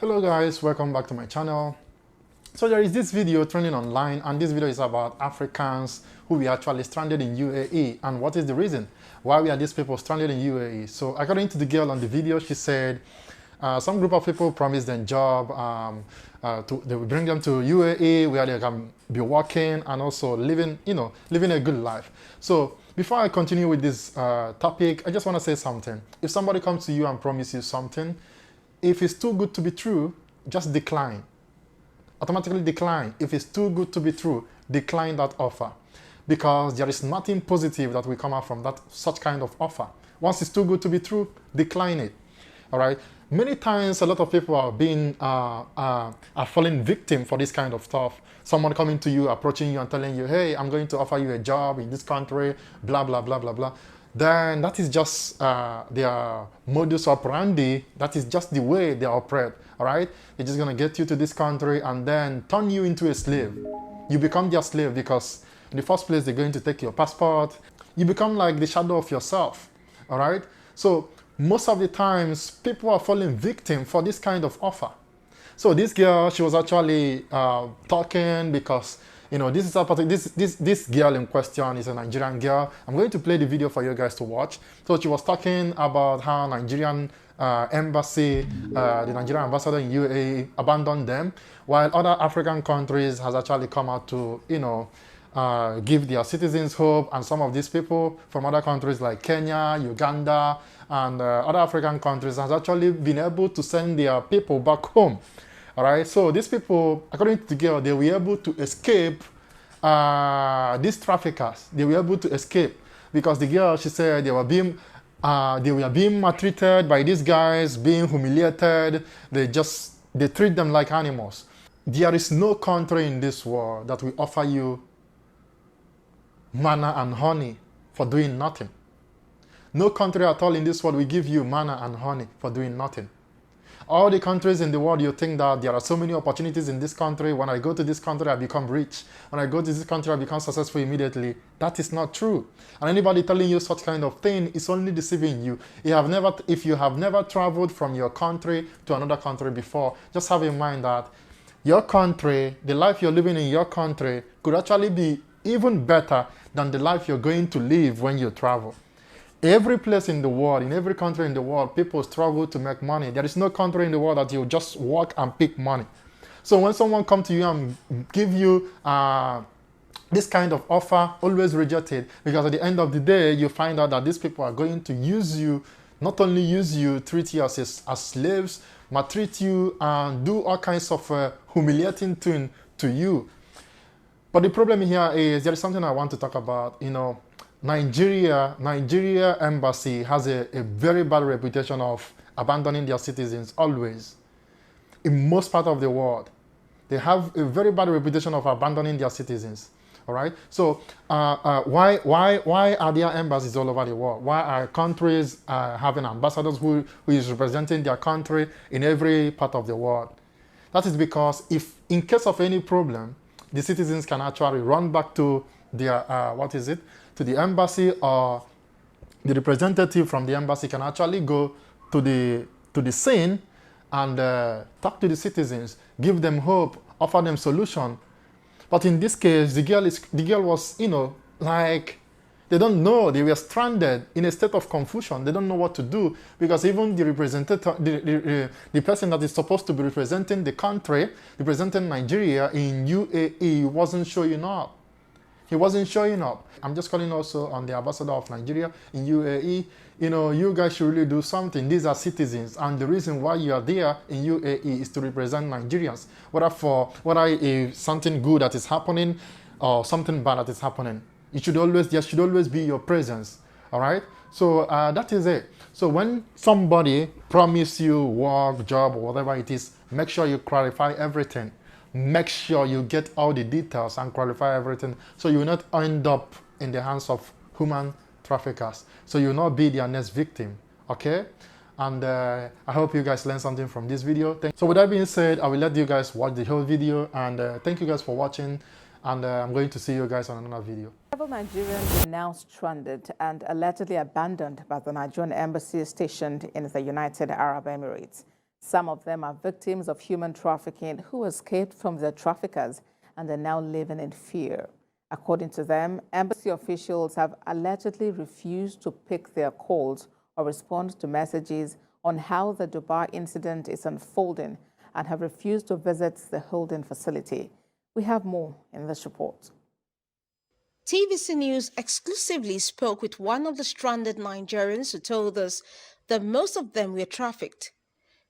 Hello guys, welcome back to my channel. So there is this video trending online, and this video is about Africans who were actually stranded in UAE, and what is the reason why we are these people stranded in UAE. So according to the girl on the video, she said some group of people promised them job, they will bring them to UAE where they can be working and also living a good life. So before I continue with this topic, I just want to say something. If somebody comes to you and promises you something, if it's too good to be true, just decline. Automatically decline. If it's too good to be true, decline that offer. Because there is nothing positive that will come out from such kind of offer. Once it's too good to be true, decline it. All right. Many times, a lot of people are falling victim for this kind of stuff. Someone coming to you, approaching you and telling you, hey, I'm going to offer you a job in this country, blah, blah, blah, blah, blah. Then that is just their modus operandi. That is just the way they operate, all right? They're just going to get you to this country and then turn you into a slave. You become their slave because in the first place, they're going to take your passport. You become like the shadow of yourself, all right? So most of the times, people are falling victim for this kind of offer. So this girl, she was actually talking because this girl in question is a Nigerian girl. I'm going to play the video for you guys to watch. So she was talking about how Nigerian embassy, the Nigerian ambassador in UAE abandoned them, while other African countries has actually come out to, give their citizens hope. And some of these people from other countries like Kenya, Uganda, and other African countries has actually been able to send their people back home. All right, so these people, according to the girl, they were able to escape these traffickers. They were able to escape because the girl, she said, they were being maltreated by these guys, being humiliated. They treat them like animals. There is no country in this world that will offer you manna and honey for doing nothing. No country at all in this world will give you manna and honey for doing nothing. All the countries in the world, you think that there are so many opportunities in this country. When I go to this country, I become rich. When I go to this country, I become successful immediately. That is not true. And anybody telling you such kind of thing is only deceiving you. If you have never traveled from your country to another country before, just have in mind that your country, the life you're living in your country, could actually be even better than the life you're going to live when you travel. Every place in the world, in every country in the world, people struggle to make money. There is no country in the world that you just walk and pick money. So when someone comes to you and give you this kind of offer, always reject it. Because at the end of the day, you find out that these people are going to use you, not only use you, treat you as slaves, maltreat you, and do all kinds of humiliating things to you. But the problem here is, there is something I want to talk about, Nigeria embassy has a very bad reputation of abandoning their citizens always. In most part of the world, they have a very bad reputation of abandoning their citizens. All right. So why are there embassies all over the world? Why are countries having ambassadors who is representing their country in every part of the world? That is because if in case of any problem, the citizens can actually run back to their to the embassy, or the representative from the embassy can actually go to the scene and talk to the citizens, give them hope, offer them solution. But in this case, the girl was, like, they don't know. They were stranded in a state of confusion. They don't know what to do, because even the representative, the person that is supposed to be representing the country, representing Nigeria in UAE, wasn't showing up. He wasn't showing up. I'm just calling also on the ambassador of Nigeria in UAE. You guys should really do something. These are citizens, and the reason why you are there in UAE is to represent Nigerians. Whether something good that is happening or something bad that is happening, there should always be your presence. All right. So that is it. So when somebody promises you work, job, or whatever it is, make sure you clarify everything. Make sure you get all the details and clarify everything, so you will not end up in the hands of human traffickers. So you will not be their next victim. Okay? And I hope you guys learned something from this video. So with that being said, I will let you guys watch the whole video, and thank you guys for watching, and I'm going to see you guys on another video. Several Nigerians are now stranded and allegedly abandoned by the Nigerian embassy stationed in the United Arab Emirates. Some of them are victims of human trafficking who escaped from their traffickers and are now living in fear. According to them, embassy officials have allegedly refused to pick their calls or respond to messages on how the Dubai incident is unfolding and have refused to visit the holding facility. We have more in this report. TVC News exclusively spoke with one of the stranded Nigerians who told us that most of them were trafficked.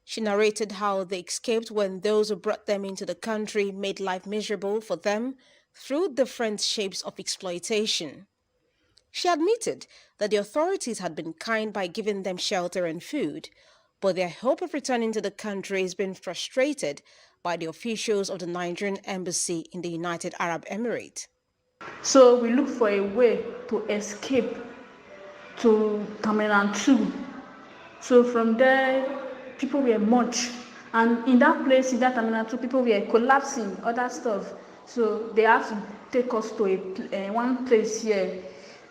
She narrated how they escaped when those who brought them into the country made life miserable for them through different shapes of exploitation. She admitted that the authorities had been kind by giving them shelter and food, but their hope of returning to the country has been frustrated by the officials of the Nigerian embassy in the United Arab Emirates. So we look for a way to escape to Terminal 2. So from there, people were much. And in that place, in that Terminal 2, people were collapsing, other stuff. So they have to take us to one place here.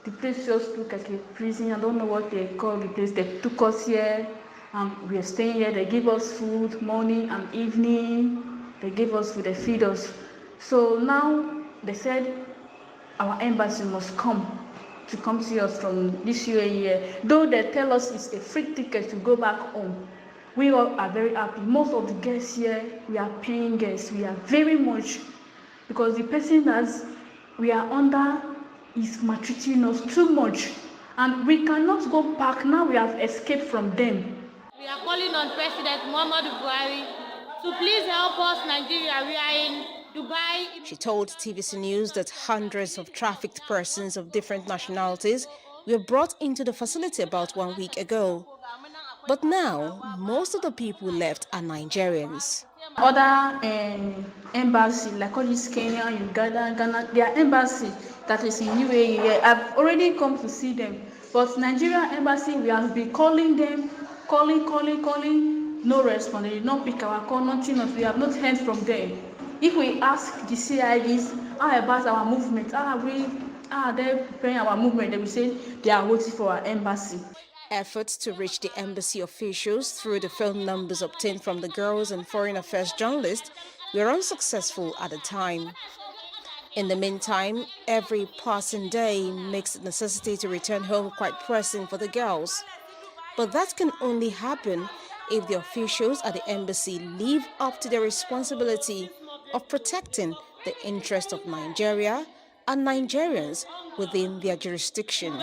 The place just looked like a prison. I don't know what they call the place. They took us here, and we are staying here. They give us food morning and evening. They give us food, they feed us. So now they said our embassy must come see us from this UAE. Though they tell us it's a free ticket to go back home, we all are very happy. Most of the guests here, we are paying guests. We are very much, because the person that we are under is maltreating us too much, and we cannot go back. Now we have escaped from them. We are calling on President Muhammadu Buhari to please help us, Nigeria. We are in Dubai. She told TVC News that hundreds of trafficked persons of different nationalities were brought into the facility about 1 week ago. But now, most of the people left are Nigerians. Other embassy, like all this Kenya, Uganda, Ghana, their embassy that is in UAE, I've already come to see them. But Nigeria embassy, we have been calling them, calling, no response. They did not pick our call, nothing else. We have not heard from them. If we ask the CIDs, how about our movement? How are they preparing our movement? They will say they are waiting for our embassy. Efforts to reach the embassy officials through the phone numbers obtained from the girls and foreign affairs journalists were unsuccessful at the time. In the meantime, every passing day makes the necessity to return home quite pressing for the girls. But that can only happen if the officials at the embassy live up to their responsibility of protecting the interests of Nigeria and Nigerians within their jurisdiction.